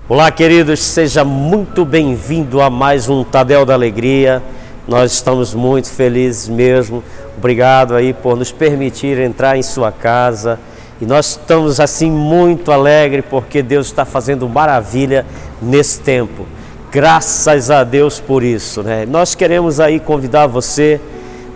Olá, queridos, seja muito bem-vindo a mais um Tadel da Alegria. Nós estamos muito felizes mesmo. Obrigado aí por nos permitir entrar em sua casa. E nós estamos assim muito alegres porque Deus está fazendo maravilha nesse tempo. Graças a Deus por isso, né? Nós queremos aí convidar você.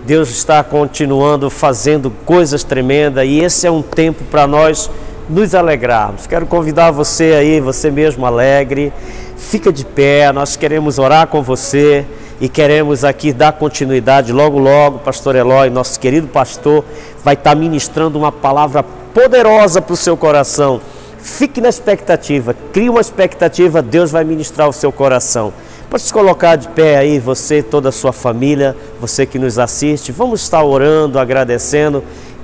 Deus está continuando fazendo coisas tremendas e esse é um tempo para nós nos alegrarmos. Quero convidar você aí, você mesmo alegre, fica de pé, nós queremos orar com você e queremos aqui dar continuidade. Logo, logo, pastor Eloy, nosso querido pastor, vai estar ministrando uma palavra poderosa para o seu coração. Fique na expectativa, crie uma expectativa, Deus vai ministrar o seu coração. Pode se colocar de pé aí, você, toda a sua família, você que nos assiste, vamos estar orando, agradecendo.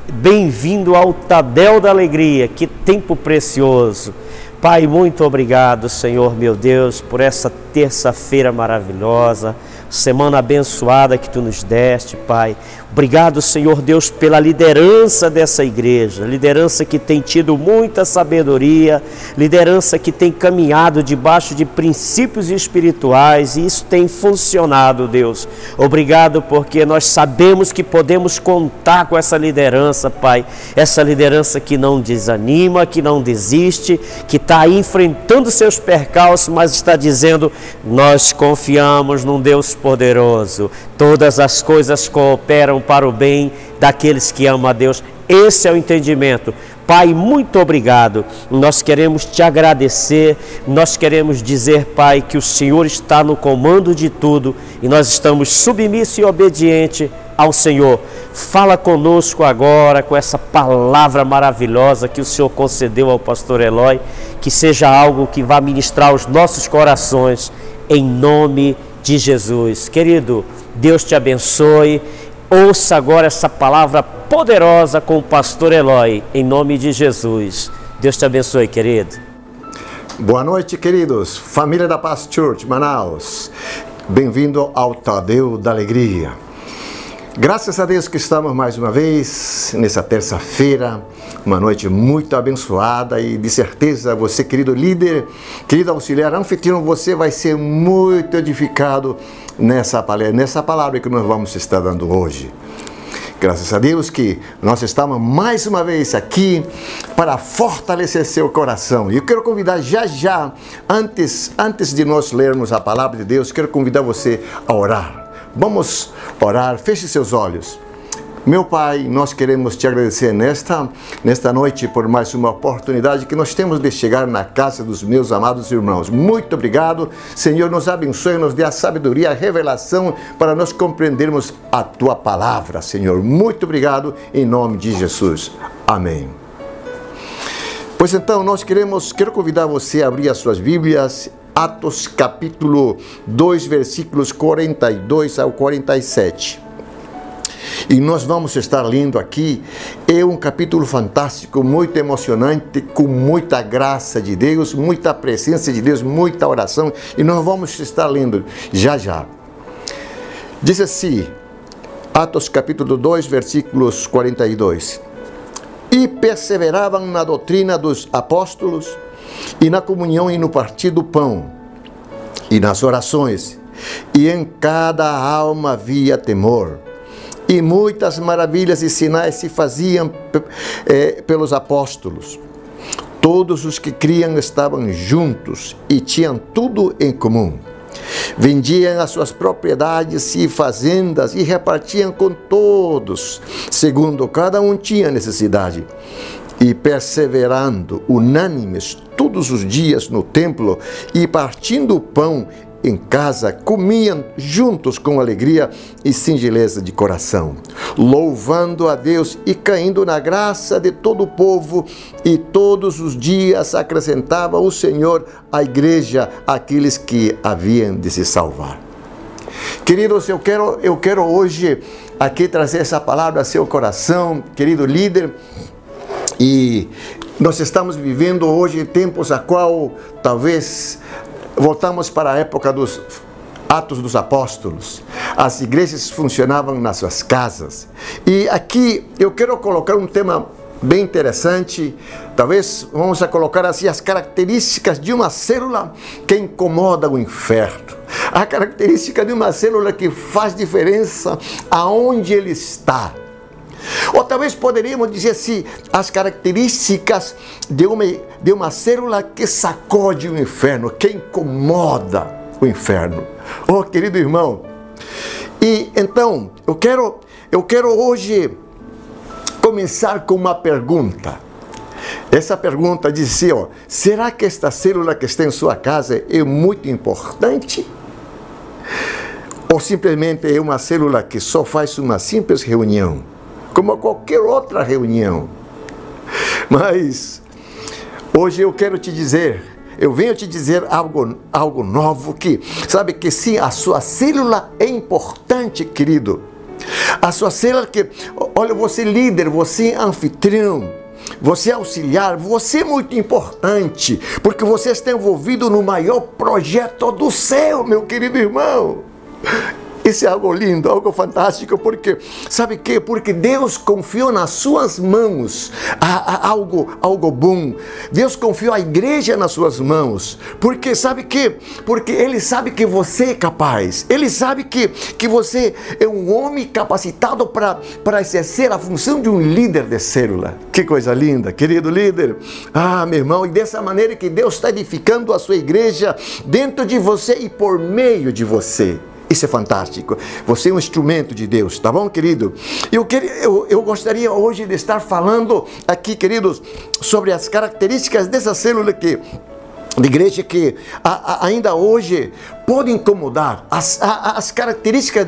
Bem-vindo ao Tadel da Alegria, que tempo precioso. Pai, muito obrigado, Senhor meu Deus, por essa terça-feira maravilhosa, semana abençoada que Tu nos deste, Pai. Obrigado, Senhor Deus, pela liderança dessa igreja, liderança que tem tido muita sabedoria, liderança que tem caminhado debaixo de princípios espirituais e isso tem funcionado, Deus. Obrigado porque nós sabemos que podemos contar com essa liderança, Pai, essa liderança que não desanima, que não desiste, que está aí enfrentando seus percalços, mas está dizendo, nós confiamos num Deus poderoso, todas as coisas cooperam para o bem daqueles que amam a Deus. Esse é o entendimento. Pai, muito obrigado. Nós queremos te agradecer, nós queremos dizer, Pai, que o Senhor está no comando de tudo e nós estamos submissos e obedientes ao Senhor. Fala conosco agora com essa palavra maravilhosa que o Senhor concedeu ao pastor Eloy, que seja algo que vá ministrar os nossos corações, em nome de Jesus. Querido, Deus te abençoe. Ouça agora essa palavra poderosa com o pastor Eloy, em nome de Jesus. Deus te abençoe, querido. Boa noite, queridos. Família da Paz Church, Manaus. Bem-vindo ao Tadel da Alegria. Graças a Deus que estamos mais uma vez nessa terça-feira, uma noite muito abençoada e de certeza você, querido líder, querido auxiliar anfitrião, você vai ser muito edificado nessa palavra que nós vamos estar dando hoje. Graças a Deus que nós estamos mais uma vez aqui para fortalecer seu coração. E eu quero convidar já, antes de nós lermos a palavra de Deus, quero convidar você a orar. Vamos orar, feche seus olhos. Meu Pai, nós queremos te agradecer nesta noite por mais uma oportunidade que nós temos de chegar na casa dos meus amados irmãos. Muito obrigado, Senhor, nos abençoe, nos dê a sabedoria, a revelação para nós compreendermos a Tua palavra, Senhor. Muito obrigado, em nome de Jesus. Amém. Pois então, quero convidar você a abrir as suas Bíblias, Atos capítulo 2, versículos 42 ao 47. E nós vamos estar lendo aqui, é um capítulo fantástico, muito emocionante, com muita graça de Deus, muita presença de Deus, muita oração, e nós vamos estar lendo já. Diz assim, Atos capítulo 2, versículos 42. E perseveravam na doutrina dos apóstolos, e na comunhão e no partir do pão, e nas orações, e em cada alma havia temor. E muitas maravilhas e sinais se faziam pelos apóstolos. Todos os que criam estavam juntos e tinham tudo em comum. Vendiam as suas propriedades e fazendas e repartiam com todos, segundo cada um tinha necessidade. E perseverando, unânimes, todos os dias no templo e partindo o pão em casa, comiam juntos com alegria e singeleza de coração, louvando a Deus e caindo na graça de todo o povo, e todos os dias acrescentava o Senhor à igreja aqueles que haviam de se salvar. Queridos, eu quero hoje aqui trazer essa palavra a seu coração, querido líder. E nós estamos vivendo hoje tempos a qual talvez voltamos para a época dos Atos dos Apóstolos. As igrejas funcionavam nas suas casas. E aqui eu quero colocar um tema bem interessante. Talvez vamos colocar assim as características de uma célula que incomoda o inferno. A característica de uma célula que faz diferença aonde ele está. Ou talvez poderíamos dizer assim, as características de uma célula que sacode o inferno, que incomoda o inferno. Oh, querido irmão, e então eu quero hoje começar com uma pergunta. Essa pergunta diz assim, ó, será que esta célula que está em sua casa é muito importante? Ou simplesmente é uma célula que só faz uma simples reunião, como qualquer outra reunião? Mas hoje eu quero te dizer, eu venho te dizer algo novo, que sabe que sim, a sua célula é importante, querido. A sua célula que, olha, você líder, você anfitrião, você auxiliar, você é muito importante, porque você está envolvido no maior projeto do céu, meu querido irmão. Isso é algo lindo, algo fantástico, porque, sabe o quê? Porque Deus confiou nas suas mãos algo bom. Deus confiou a igreja nas suas mãos, porque sabe o quê? Porque Ele sabe que você é capaz, Ele sabe que você é um homem capacitado para exercer a função de um líder de célula. Que coisa linda, querido líder. Ah, meu irmão, e dessa maneira que Deus está edificando a sua igreja dentro de você e por meio de você. Isso é fantástico. Você é um instrumento de Deus, tá bom, querido? Eu gostaria hoje de estar falando aqui, queridos, sobre as características dessa célula de igreja que ainda hoje pode incomodar. As características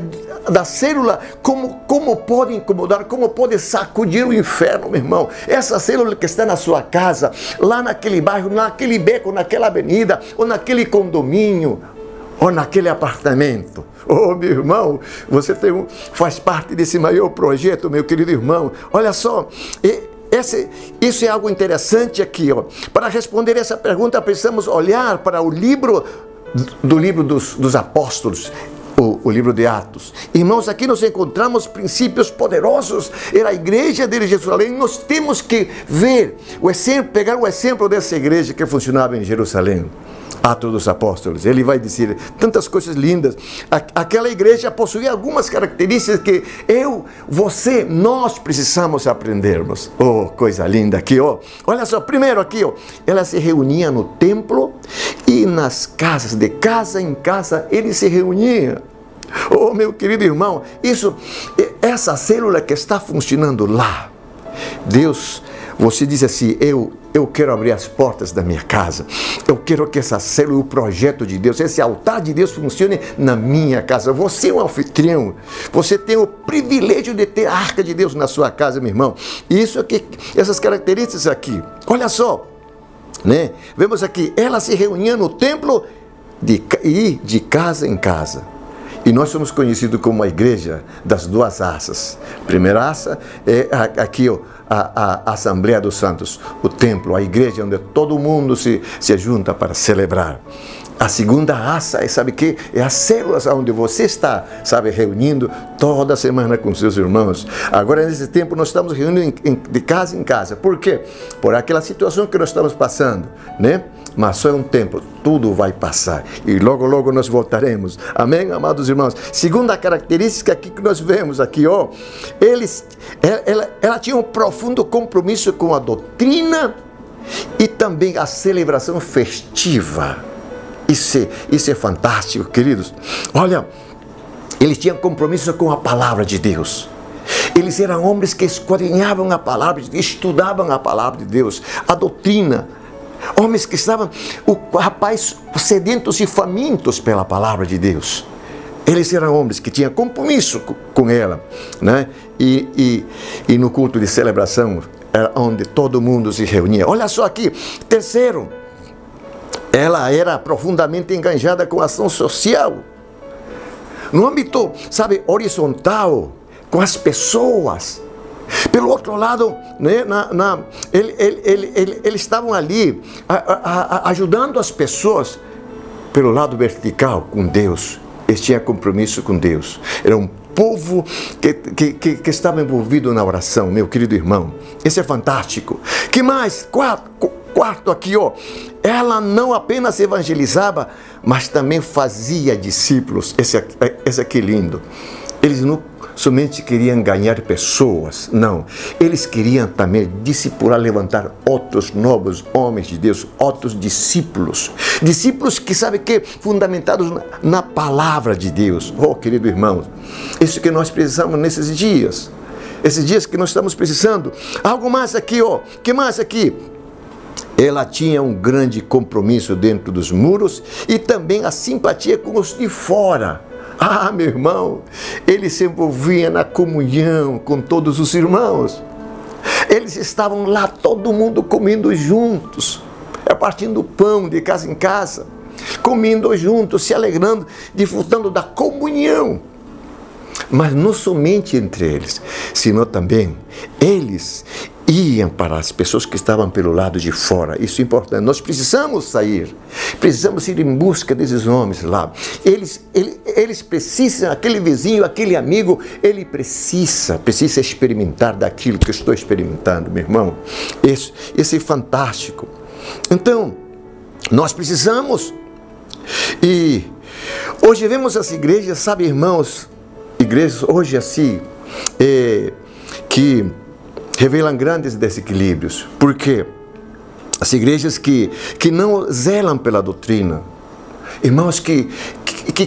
da célula, como pode incomodar, como pode sacudir o inferno, meu irmão. Essa célula que está na sua casa, lá naquele bairro, naquele beco, naquela avenida, ou naquele condomínio, ou naquele apartamento. Oh, meu irmão, você faz parte desse maior projeto, meu querido irmão. Olha só, isso é algo interessante aqui, ó. Para responder essa pergunta, precisamos olhar para o livro dos apóstolos, o livro de Atos. Irmãos, aqui nós encontramos princípios poderosos. Era a igreja de Jerusalém. Nós temos que ver pegar o exemplo dessa igreja que funcionava em Jerusalém. Atos dos Apóstolos, ele vai dizer tantas coisas lindas. Aquela igreja possuía algumas características que nós precisamos aprendermos. Oh, coisa linda aqui, ó. Olha só, primeiro aqui, ó, ela se reunia no templo e nas casas, de casa em casa, ele se reunia. Oh, meu querido irmão, essa célula que está funcionando lá, Deus, você diz assim, eu quero abrir as portas da minha casa. Eu quero que essa célula, o projeto de Deus, esse altar de Deus funcione na minha casa. Você é um anfitrião. Você tem o privilégio de ter a arca de Deus na sua casa, meu irmão. E isso aqui, essas características aqui. Olha só, né? Vemos aqui, ela se reunia no templo e de casa em casa. E nós somos conhecidos como a igreja das duas raças. A primeira raça é aqui, ó, a Assembleia dos Santos, o templo, a igreja onde todo mundo se junta para celebrar. A segunda raça é, sabe o que? É as células onde você está, sabe, reunindo toda semana com seus irmãos. Agora, nesse tempo, nós estamos reunindo de casa em casa. Por quê? Por aquela situação que nós estamos passando, né? Mas só é um tempo, tudo vai passar. E logo, logo nós voltaremos. Amém, amados irmãos? Segunda característica aqui que nós vemos aqui, ó. Ela tinha um profundo compromisso com a doutrina e também a celebração festiva. Isso é fantástico, queridos. Olha, eles tinham compromisso com a palavra de Deus. Eles eram homens que esquadrinhavam a palavra de Deus, estudavam a palavra de Deus, a doutrina. Homens que estavam, sedentos e famintos pela palavra de Deus. Eles eram homens que tinham compromisso com ela, né? E no culto de celebração, era onde todo mundo se reunia. Olha só aqui, terceiro, ela era profundamente engajada com a ação social. No âmbito, sabe, horizontal, com as pessoas. Pelo outro lado, né, eles estavam ali ajudando as pessoas. Pelo lado vertical, com Deus. Eles tinham compromisso com Deus. Era um povo que estava envolvido na oração, meu querido irmão. Isso é fantástico. Que mais? Quarto aqui, ó. Ela não apenas evangelizava, mas também fazia discípulos. Esse aqui é lindo. Eles não somente queriam ganhar pessoas, não. Eles queriam também discipular, levantar outros novos homens de Deus, outros discípulos. Discípulos que, sabe que, fundamentados na palavra de Deus. Oh, querido irmão, isso que nós precisamos nesses dias. Esses dias que nós estamos precisando. Algo mais aqui, ó. Que mais aqui? Ela tinha um grande compromisso dentro dos muros e também a simpatia com os de fora. Ah, meu irmão, ele se envolvia na comunhão com todos os irmãos. Eles estavam lá, todo mundo comendo juntos, repartindo pão de casa em casa, comendo juntos, se alegrando, desfrutando da comunhão. Mas não somente entre eles, senão também eles iam para as pessoas que estavam pelo lado de fora. Isso é importante. Nós precisamos sair, precisamos ir em busca desses homens lá. Eles precisam, aquele vizinho, aquele amigo, ele precisa experimentar daquilo que eu estou experimentando, meu irmão. Isso é fantástico. Então, nós precisamos. E hoje vemos as igrejas, sabe, irmãos, igrejas hoje assim, que revelam grandes desequilíbrios. Por quê? As igrejas que não zelam pela doutrina, irmãos que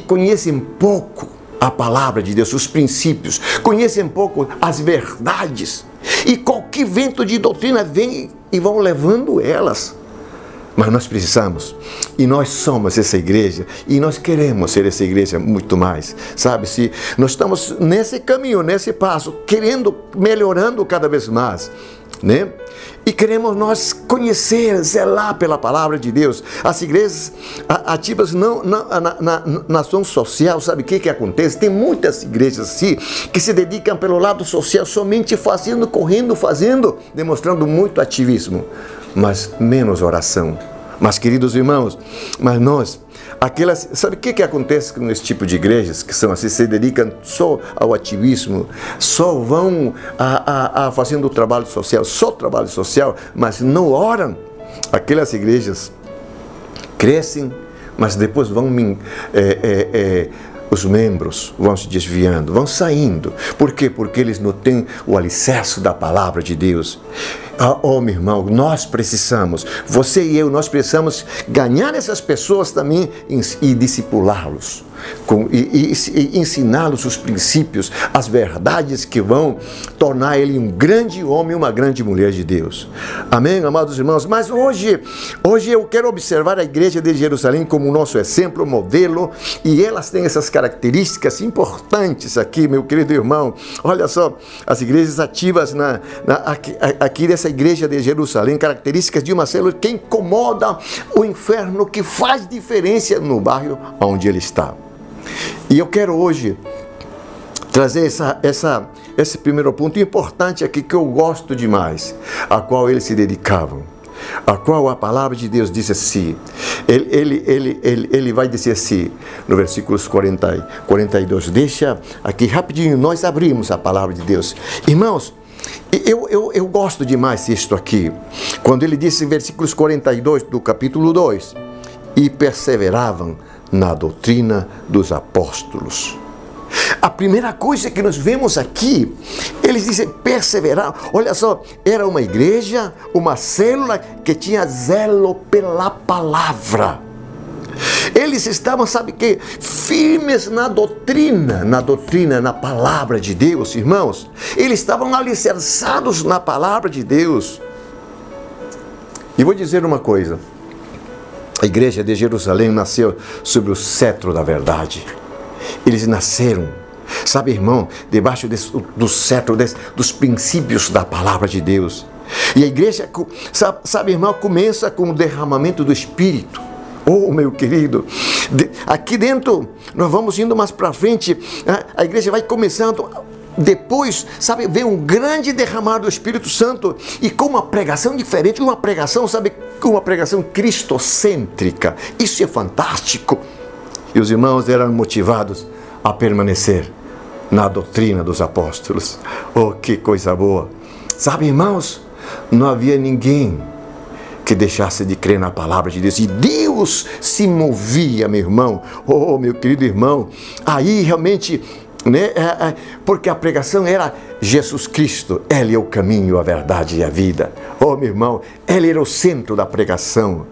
conhecem pouco a palavra de Deus, os princípios, conhecem pouco as verdades, e qualquer vento de doutrina vem e vão levando elas. Mas nós precisamos, e nós somos essa igreja, e nós queremos ser essa igreja muito mais, sabe? Se nós estamos nesse caminho, nesse passo, querendo, melhorando cada vez mais, né? E queremos nós conhecer, zelar pela palavra de Deus. As igrejas ativas na ação social, sabe o que acontece? Tem muitas igrejas assim, que se dedicam pelo lado social, somente fazendo, correndo, fazendo, demonstrando muito ativismo, mas menos oração. Mas, queridos irmãos, mas nós, sabe o que acontece com esse tipo de igrejas que são assim, se dedicam só ao ativismo, só vão fazendo trabalho social, só trabalho social, mas não oram? Aquelas igrejas crescem, mas depois os membros vão se desviando, vão saindo. Por quê? Porque eles não têm o alicerce da palavra de Deus. Oh, meu irmão, nós precisamos, você e eu, nós precisamos ganhar essas pessoas também e discipulá-los. E ensiná-los os princípios, as verdades que vão tornar ele um grande homem, uma grande mulher de Deus. Amém, amados irmãos? Mas hoje eu quero observar a igreja de Jerusalém como o nosso exemplo, modelo, e elas têm essas características importantes aqui, meu querido irmão. Olha só, as igrejas ativas aqui dessa igreja de Jerusalém, características de uma célula que incomoda o inferno, que faz diferença no bairro onde ele está. E eu quero hoje trazer esse primeiro ponto importante aqui que eu gosto demais, a qual eles se dedicavam, a qual a palavra de Deus diz assim. Ele vai dizer assim no versículos 40 e 42. Deixa aqui rapidinho, nós abrimos a palavra de Deus. Irmãos, eu gosto demais disto aqui, quando ele disse em versículos 42 do capítulo 2, e perseveravam na doutrina dos apóstolos. A primeira coisa que nós vemos aqui, eles dizem perseverar. Olha só, era uma igreja, uma célula que tinha zelo pela palavra. Eles estavam, sabe que, firmes na doutrina, na palavra de Deus, irmãos. Eles estavam alicerçados na palavra de Deus. E vou dizer uma coisa. A igreja de Jerusalém nasceu sob o cetro da verdade. Eles nasceram, sabe, irmão, debaixo do cetro, dos princípios da palavra de Deus. E a igreja, sabe, irmão, começa com o derramamento do Espírito. Oh, meu querido, aqui dentro, nós vamos indo mais para frente, a igreja vai começando. Depois, sabe, vem um grande derramar do Espírito Santo e com uma pregação diferente, uma pregação, sabe, uma pregação cristocêntrica. Isso é fantástico. E os irmãos eram motivados a permanecer na doutrina dos apóstolos. Oh, que coisa boa! Sabe, irmãos, não havia ninguém que deixasse de crer na palavra de Deus. E Deus se movia, meu irmão. Oh, meu querido irmão. Aí realmente, né, porque a pregação era Jesus Cristo. Ele é o caminho, a verdade e a vida. Oh, meu irmão, Ele era o centro da pregação.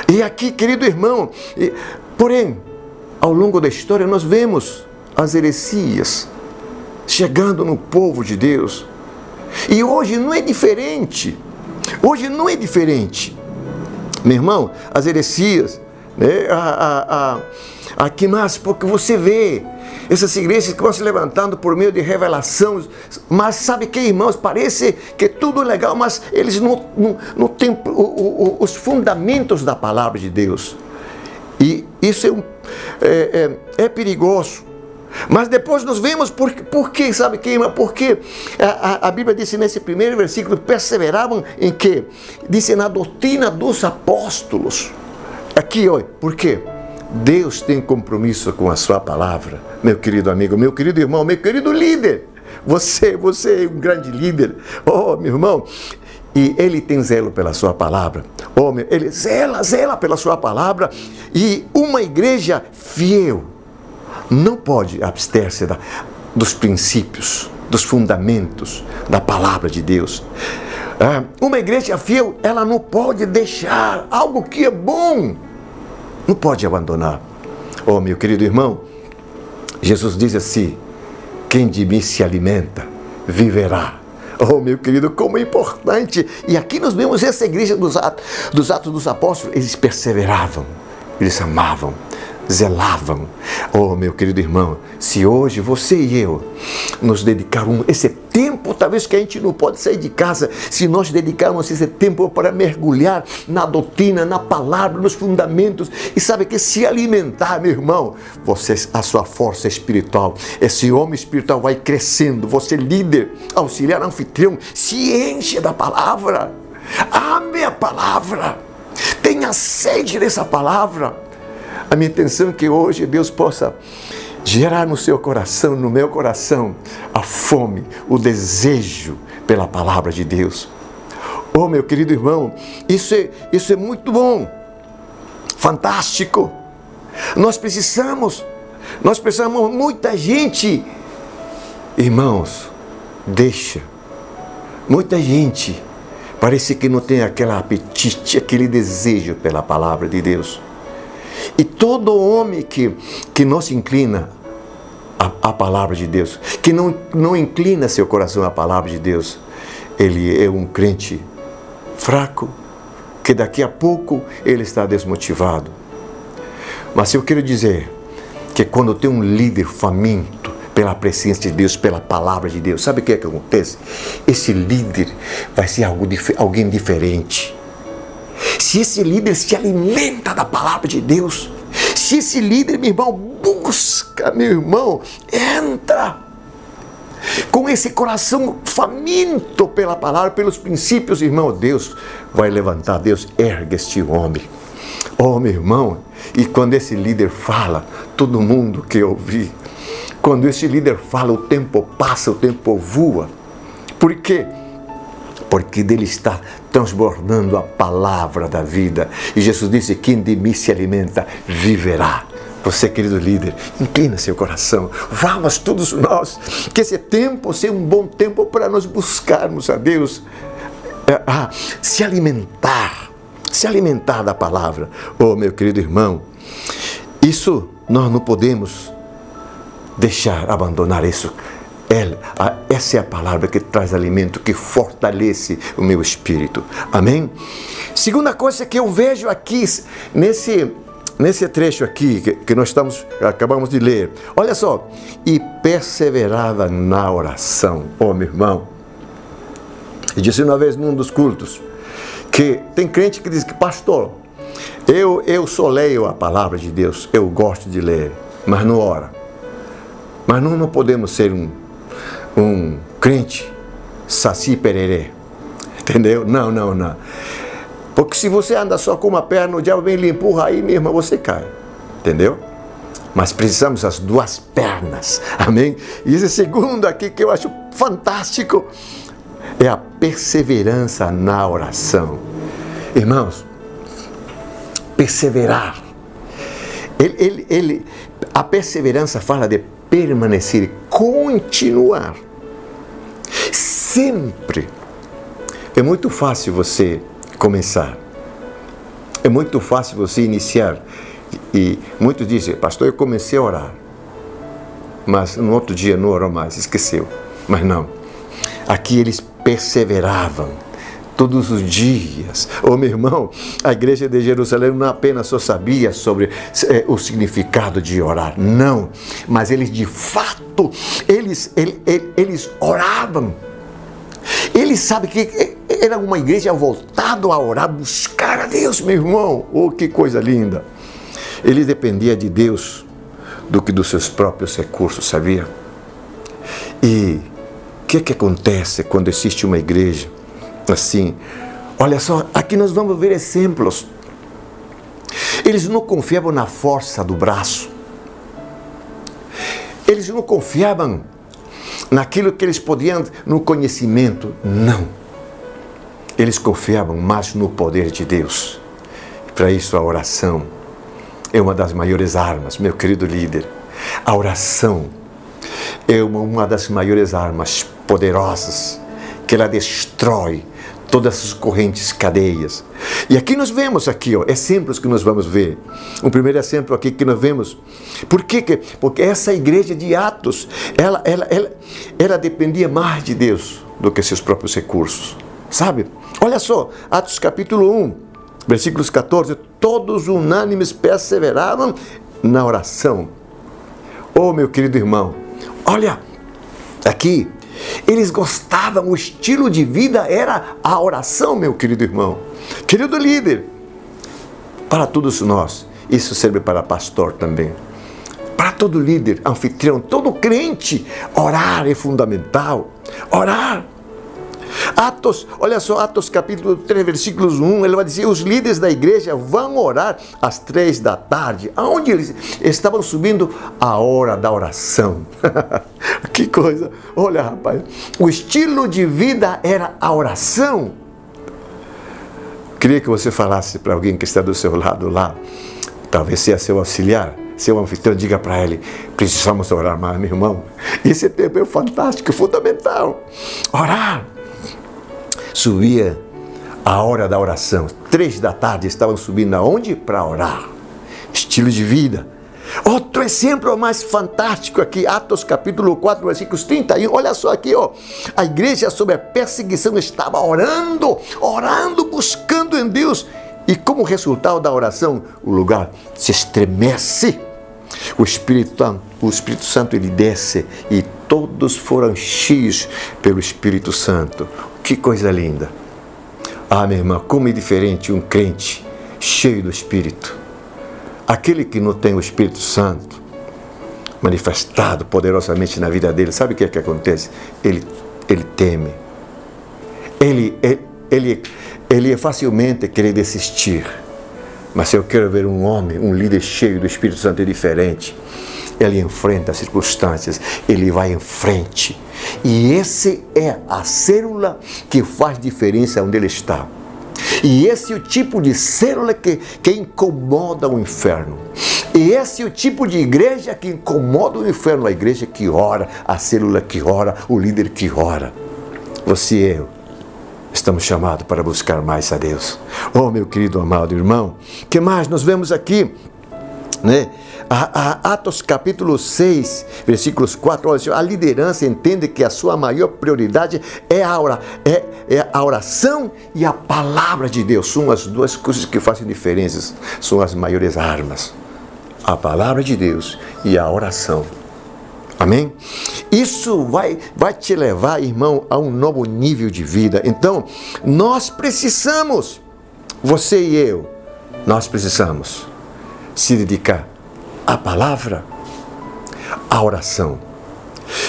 E aqui, querido irmão, porém, ao longo da história nós vemos as heresias chegando no povo de Deus. E hoje não é diferente. Hoje não é diferente. Meu irmão, as heresias, né? Aqui mais, porque você vê essas igrejas que vão se levantando por meio de revelação, mas sabe que, irmãos, parece que é tudo legal, mas eles não têm os fundamentos da palavra de Deus. E isso é perigoso. Mas depois nós vemos por que, sabe que, irmão? Porque a Bíblia disse nesse primeiro versículo, perseveravam em quê? Disse na doutrina dos apóstolos. Aqui, olha, por quê? Deus tem compromisso com a sua palavra, meu querido amigo, meu querido irmão, meu querido líder. Você é um grande líder, oh, meu irmão. E Ele tem zelo pela sua palavra. Oh, Ele zela pela sua palavra. E uma igreja fiel não pode abster-se dos princípios, dos fundamentos da palavra de Deus. Uma igreja fiel, ela não pode deixar algo que é bom. Não pode abandonar. Oh, meu querido irmão, Jesus diz assim: quem de mim se alimenta, viverá. Oh, meu querido, como é importante. E aqui nós vemos essa igreja dos Atos dos Apóstolos. Eles perseveravam, eles amavam, zelavam. Oh, meu querido irmão, se hoje você e eu nos dedicarmos esse tempo, talvez que a gente não pode sair de casa, se nós dedicarmos esse tempo para mergulhar na doutrina, na palavra, nos fundamentos, e sabe que se alimentar, meu irmão, a sua força espiritual, esse homem espiritual vai crescendo. Você, líder, auxiliar, anfitrião, se enche da palavra, ame a palavra, tenha sede dessa palavra. A minha intenção é que hoje Deus possa gerar no seu coração, no meu coração, a fome, o desejo pela palavra de Deus. Oh, meu querido irmão, isso é muito bom, fantástico. Nós precisamos, muita gente, irmãos, muita gente parece que não tem aquele apetite, aquele desejo pela palavra de Deus. E todo homem que não se inclina à palavra de Deus, que não inclina seu coração à palavra de Deus, ele é um crente fraco, que daqui a pouco ele está desmotivado. Mas eu quero dizer que quando tem um líder faminto pela presença de Deus, pela palavra de Deus, sabe o que acontece? Esse líder vai ser alguém diferente. Se esse líder se alimenta da palavra de Deus, se esse líder, meu irmão, busca, meu irmão, entra com esse coração faminto pela palavra, pelos princípios, irmão, Deus vai levantar, Deus ergue este homem. Oh, meu irmão, e quando esse líder fala, todo mundo quer ouvir. Quando esse líder fala, o tempo passa, o tempo voa. Por quê? Porque dele está transbordando a palavra da vida. E Jesus disse: quem de mim se alimenta, viverá. Você, querido líder, inclina seu coração. Vamos todos nós, que esse tempo seja um bom tempo para nós buscarmos a Deus. Se alimentar da palavra. Oh, meu querido irmão, isso nós não podemos abandonar isso. Essa é a palavra que traz alimento, que fortalece o meu espírito. Amém? Segunda coisa que eu vejo aqui, nesse trecho aqui, que nós acabamos de ler. Olha só. E perseverava na oração. Oh, meu irmão. Eu disse uma vez num dos cultos, que tem crente que diz que, pastor, eu só leio a palavra de Deus, eu gosto de ler, mas não ora. Mas não podemos ser um crente saci pererê, entendeu? Não. Porque se você anda só com uma perna, o diabo vem lhe empurra, aí mesmo você cai, entendeu? mas precisamos das duas pernas, amém? E esse segundo aqui que eu acho fantástico é a perseverança na oração. Irmãos, perseverar. A perseverança fala de permanecer, continuar. Sempre. É muito fácil você começar. É muito fácil você iniciar. E muitos dizem, pastor, eu comecei a orar, mas no outro dia não orou mais, esqueceu. Mas não. Aqui eles perseveravam todos os dias. Ô meu irmão, a igreja de Jerusalém não apenas só sabia sobre o significado de orar, não, mas eles de fato, eles oravam. Eles sabem que era uma igreja voltada a orar, buscar a Deus, meu irmão. Oh, que coisa linda. Eles dependiam de Deus do que dos seus próprios recursos, sabia? E o que acontece quando existe uma igreja assim? Olha só, aqui nós vamos ver exemplos. Eles não confiavam na força do braço. Eles não confiavam naquilo que eles podiam, no conhecimento. Não. Eles confiavam mais no poder de Deus. Para isso a oração é uma das maiores armas, meu querido líder. A oração é uma das maiores armas poderosas, que ela destrói todas as correntes, cadeias. E aqui nós vemos exemplos que nós vamos ver. O primeiro exemplo aqui que nós vemos. Por quê? Porque essa igreja de Atos, ela dependia mais de Deus do que seus próprios recursos. Sabe? Olha só, Atos capítulo 1, versículos 14. Todos unânimes perseveravam na oração. Oh, meu querido irmão, olha, aqui, eles gostavam, o estilo de vida era a oração, meu querido irmão. Querido líder, para todos nós, isso serve para pastor também. Para todo líder, anfitrião, todo crente, orar é fundamental. Orar. Atos, olha só, Atos capítulo 3, versículos 1, ele vai dizer, os líderes da igreja vão orar às 3 da tarde. Aonde eles estavam subindo? A hora da oração. Que coisa, olha rapaz, o estilo de vida era a oração. Queria que você falasse para alguém que está do seu lado lá, talvez seja seu auxiliar, seu anfitrião, diga para ele, precisamos orar mais, meu irmão. Esse tempo é fantástico, fundamental. Orar. Subia a hora da oração, 3 da tarde estavam subindo aonde? Para orar. Estilo de vida. Outro exemplo mais fantástico aqui, Atos capítulo 4, versículos 31, olha só aqui, ó. A igreja sob a perseguição estava orando, buscando em Deus. E como resultado da oração, o lugar se estremece. O Espírito Santo ele desce e todos foram cheios pelo Espírito Santo. Que coisa linda. Ah, minha irmã, como é diferente um crente cheio do Espírito. Aquele que não tem o Espírito Santo manifestado poderosamente na vida dele, sabe o que é que acontece? Ele teme. Ele facilmente querer desistir. Mas se eu quero ver um homem, um líder cheio do Espírito Santo é diferente. Ele enfrenta as circunstâncias, ele vai em frente. E esse é a célula que faz diferença onde ele está. E esse é o tipo de célula que incomoda o inferno. E esse é o tipo de igreja que incomoda o inferno. A igreja que ora, a célula que ora, o líder que ora. Você e eu estamos chamados para buscar mais a Deus. Oh, meu querido amado irmão, que mais nós vemos aqui, né? Atos capítulo 6, versículos 4, olha, a liderança entende que a sua maior prioridade é a oração e a palavra de Deus. São as duas coisas que fazem diferenças, são as maiores armas. A palavra de Deus e a oração. Amém? Isso vai te levar, irmão, a um novo nível de vida. Então, nós precisamos, você e eu, nós precisamos se dedicar à palavra, à oração.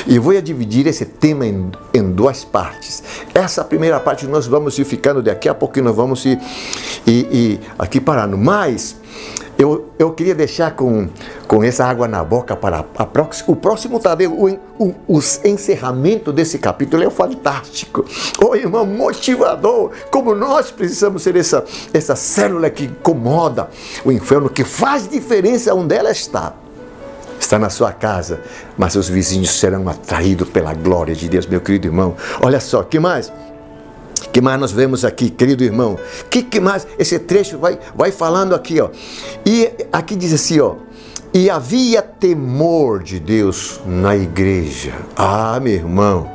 E vou dividir esse tema em duas partes. Essa primeira parte nós vamos ir ficando, daqui a pouco nós vamos ir aqui parando. Mas eu queria deixar com essa água na boca para o próximo Tadeu. O encerramento desse capítulo é fantástico. Oh, irmão, motivador. Como nós precisamos ser essa célula que incomoda o inferno, que faz diferença onde ela está. Está na sua casa, mas os vizinhos serão atraídos pela glória de Deus, meu querido irmão. Olha só, que mais? Que mais nós vemos aqui, querido irmão? Que mais? Esse trecho vai falando aqui, ó. E aqui diz assim, ó. E havia temor de Deus na igreja. Ah, meu irmão.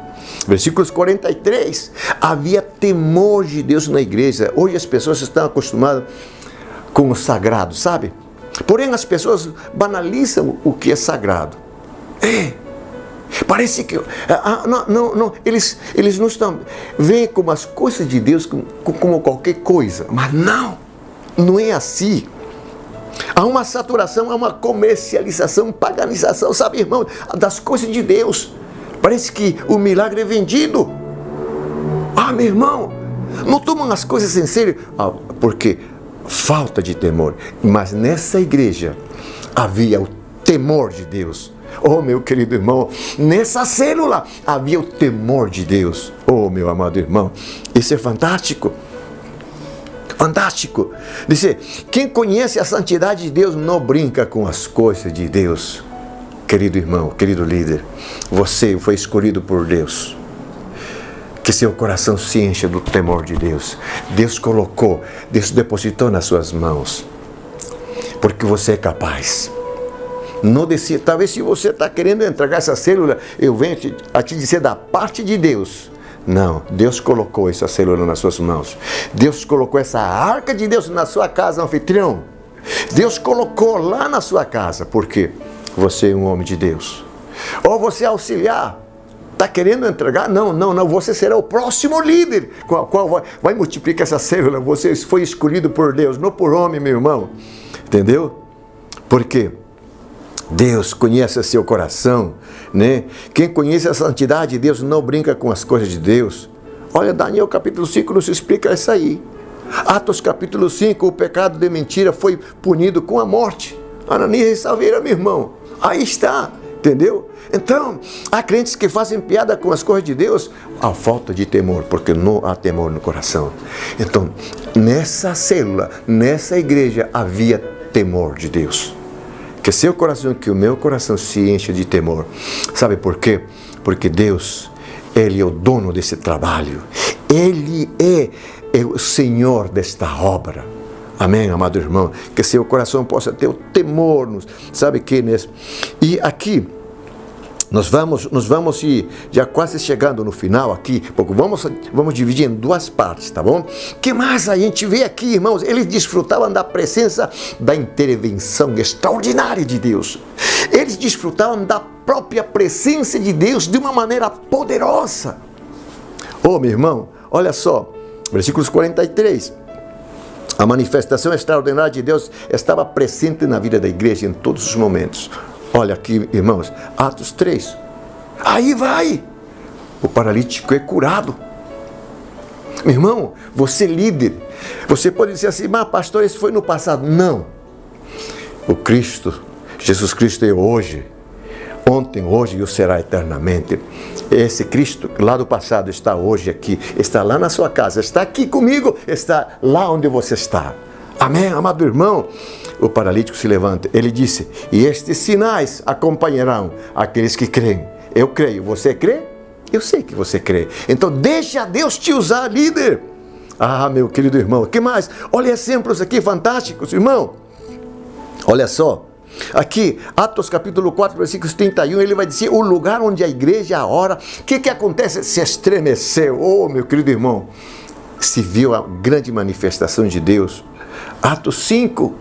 Versículos 43. Havia temor de Deus na igreja. Hoje as pessoas estão acostumadas com o sagrado, sabe? Porém as pessoas banalizam o que é sagrado. Parece que eles não estão veem como as coisas de Deus como qualquer coisa, mas não é assim. Há uma saturação, há uma comercialização, paganização, sabe, irmão, das coisas de Deus. Parece que o milagre é vendido. Ah, meu irmão, não tomam as coisas em sério, porque falta de temor. Mas nessa igreja havia o temor de Deus. Oh, meu querido irmão, nessa célula havia o temor de Deus. Oh, meu amado irmão, isso é fantástico. Fantástico. Dizer, quem conhece a santidade de Deus não brinca com as coisas de Deus. Querido irmão, querido líder, você foi escolhido por Deus. Que seu coração se encha do temor de Deus. Deus colocou, Deus depositou nas suas mãos. Porque você é capaz. Não decida. Talvez se você está querendo entregar essa célula, eu venho a te dizer da parte de Deus. Não, Deus colocou essa célula nas suas mãos. Deus colocou essa arca de Deus na sua casa, anfitrião. Deus colocou lá na sua casa, porque você é um homem de Deus. Ou você é auxiliar, está querendo entregar? Não, você será o próximo líder, qual vai multiplicar essa célula. Você foi escolhido por Deus, não por homem, meu irmão. Entendeu? Por quê? Deus conhece seu coração, né? Quem conhece a santidade de Deus não brinca com as coisas de Deus. Olha, Daniel capítulo 5 nos explica isso aí. Atos capítulo 5, o pecado de mentira foi punido com a morte. Ananias e Safira, meu irmão, aí está, entendeu? Então, há crentes que fazem piada com as coisas de Deus, há falta de temor, porque não há temor no coração. Então, nessa célula, nessa igreja, havia temor de Deus. Que seu coração, que o meu coração se encha de temor. Sabe por quê? Porque Deus, Ele é o dono desse trabalho. Ele é o Senhor desta obra. Amém, amado irmão? Que seu coração possa ter o temor, sabe que nesse... E aqui, nós vamos ir já quase chegando no final aqui, porque vamos dividir em duas partes, tá bom? Que mais a gente vê aqui, irmãos? Eles desfrutavam da presença, da intervenção extraordinária de Deus. Eles desfrutavam da própria presença de Deus de uma maneira poderosa. Oh, meu irmão, olha só, versículos 43. A manifestação extraordinária de Deus estava presente na vida da igreja em todos os momentos. Olha aqui, irmãos, Atos 3. Aí vai. O paralítico é curado. Meu irmão, você líder. Você pode dizer assim, mas pastor, isso foi no passado. Não. O Cristo, Jesus Cristo é hoje. Ontem, hoje e o será eternamente. Esse Cristo lá do passado está hoje aqui. Está lá na sua casa. Está aqui comigo. Está lá onde você está. Amém, amado irmão? O paralítico se levanta. Ele disse, e estes sinais acompanharão aqueles que creem. Eu creio. Você crê? Eu sei que você crê. Então deixa Deus te usar, líder. Ah, meu querido irmão. O que mais? Olha exemplos aqui fantásticos, irmão. Olha só. Aqui, Atos capítulo 4, versículos 31, ele vai dizer, o lugar onde a igreja, a hora, o que acontece? Se estremeceu. Oh, meu querido irmão. Se viu a grande manifestação de Deus. Atos 5,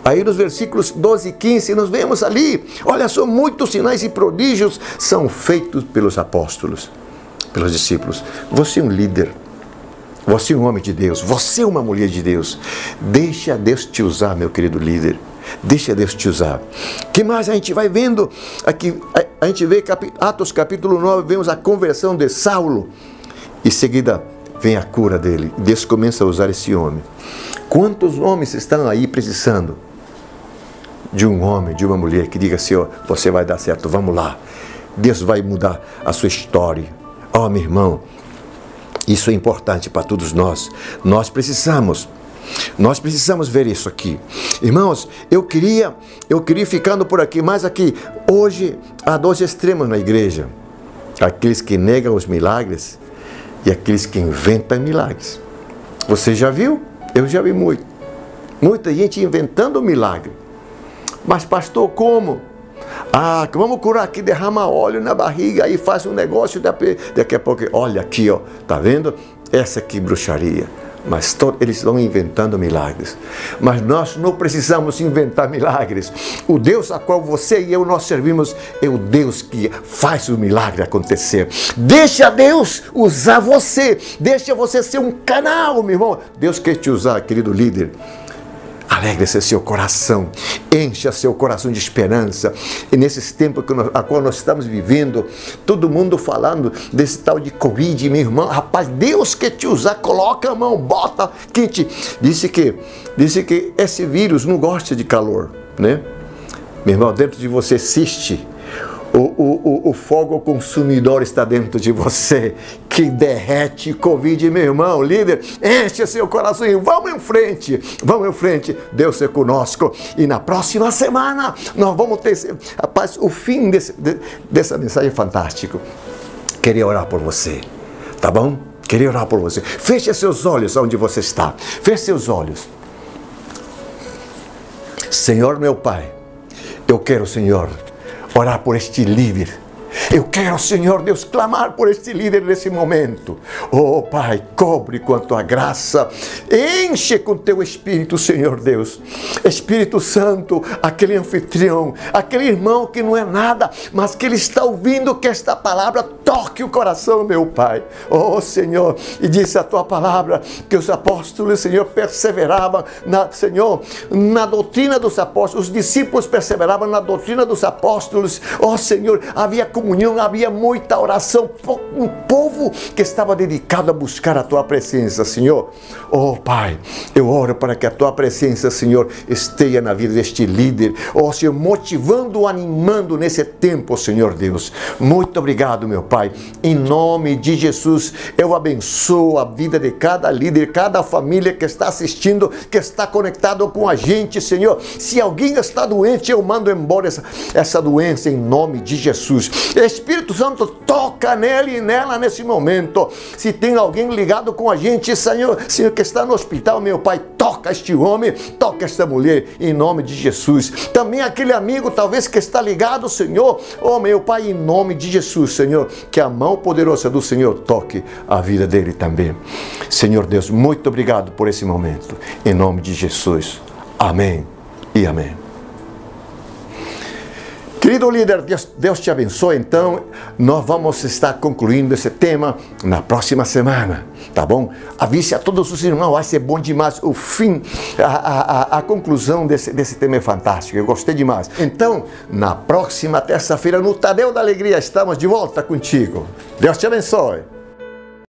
aí nos versículos 12 e 15, nós vemos ali, olha só, muitos sinais e prodígios são feitos pelos apóstolos, pelos discípulos. Você é um líder, você é um homem de Deus, você é uma mulher de Deus. Deixa Deus te usar, meu querido líder. Deixa Deus te usar. O que mais a gente vai vendo? Aqui, a gente vê Atos capítulo 9, vemos a conversão de Saulo. Em seguida, vem a cura dele. Deus começa a usar esse homem. Quantos homens estão aí precisando de um homem, de uma mulher que diga, Senhor, você vai dar certo, vamos lá. Deus vai mudar a sua história. Ó, meu irmão, isso é importante para todos nós. Nós precisamos ver isso aqui. Irmãos, eu queria ficando por aqui, mas aqui, hoje há dois extremos na igreja. Aqueles que negam os milagres e aqueles que inventam milagres. Você já viu? Eu já vi muito. Muita gente inventando milagre. Mas pastor, como? Ah, vamos curar aqui, derrama óleo na barriga, aí faz um negócio, daqui a pouco, olha aqui, ó, tá vendo? Essa aqui bruxaria. Mas eles estão inventando milagres. Mas nós não precisamos inventar milagres. O Deus a qual você e eu nós servimos é o Deus que faz o milagre acontecer. Deixa Deus usar você. Deixa você ser um canal, meu irmão. Deus quer te usar, querido líder. Alegre-se seu coração, encha seu coração de esperança. E nesses tempos a qual nós estamos vivendo, todo mundo falando desse tal de Covid, meu irmão, rapaz, Deus quer te usar, coloca a mão, bota quente. Disse que esse vírus não gosta de calor, né? Meu irmão, dentro de você existe o fogo consumidor está dentro de você, que derrete Covid, meu irmão, líder, enche seu coração e vamos em frente, Deus é conosco, e na próxima semana nós vamos ter, rapaz, o fim dessa mensagem é fantástico. Queria orar por você, tá bom? Queria orar por você. Feche seus olhos onde você está, feche seus olhos. Senhor meu Pai, eu quero, Senhor, orar por este líder. Eu quero, Senhor Deus, clamar por este líder nesse momento. Oh, Pai, cobre com a Tua graça. Enche com Teu Espírito, Senhor Deus. Espírito Santo, aquele anfitrião, aquele irmão que não é nada, mas que ele está ouvindo que esta palavra toque o coração, meu Pai. Oh, Senhor, e disse a Tua palavra que os apóstolos, Senhor, perseveravam, Senhor, na doutrina dos apóstolos. Os discípulos perseveravam na doutrina dos apóstolos. Oh, Senhor, havia comunhão, havia muita oração, um povo que estava dedicado a buscar a Tua presença, Senhor. Oh, Pai, eu oro para que a Tua presença, Senhor, esteja na vida deste líder, oh, Senhor, motivando, animando nesse tempo, Senhor Deus. Muito obrigado, meu Pai. Em nome de Jesus, eu abençoo a vida de cada líder, cada família que está assistindo, que está conectado com a gente, Senhor. Se alguém está doente, eu mando embora essa doença em nome de Jesus. Espírito Santo, toca nele e nela nesse momento. Se tem alguém ligado com a gente, Senhor, que está no hospital, meu Pai, toca este homem, toca esta mulher, em nome de Jesus. Também aquele amigo, talvez, que está ligado, Senhor, oh, meu Pai, em nome de Jesus, Senhor, que a mão poderosa do Senhor toque a vida dele também. Senhor Deus, muito obrigado por esse momento, em nome de Jesus. Amém e amém. Querido líder, Deus te abençoe. Então, nós vamos estar concluindo esse tema na próxima semana, tá bom? Avise a todos os irmãos, vai ser bom demais. O fim, a conclusão desse tema é fantástico, eu gostei demais. Então, na próxima terça-feira, no Tadel da Alegria, estamos de volta contigo. Deus te abençoe.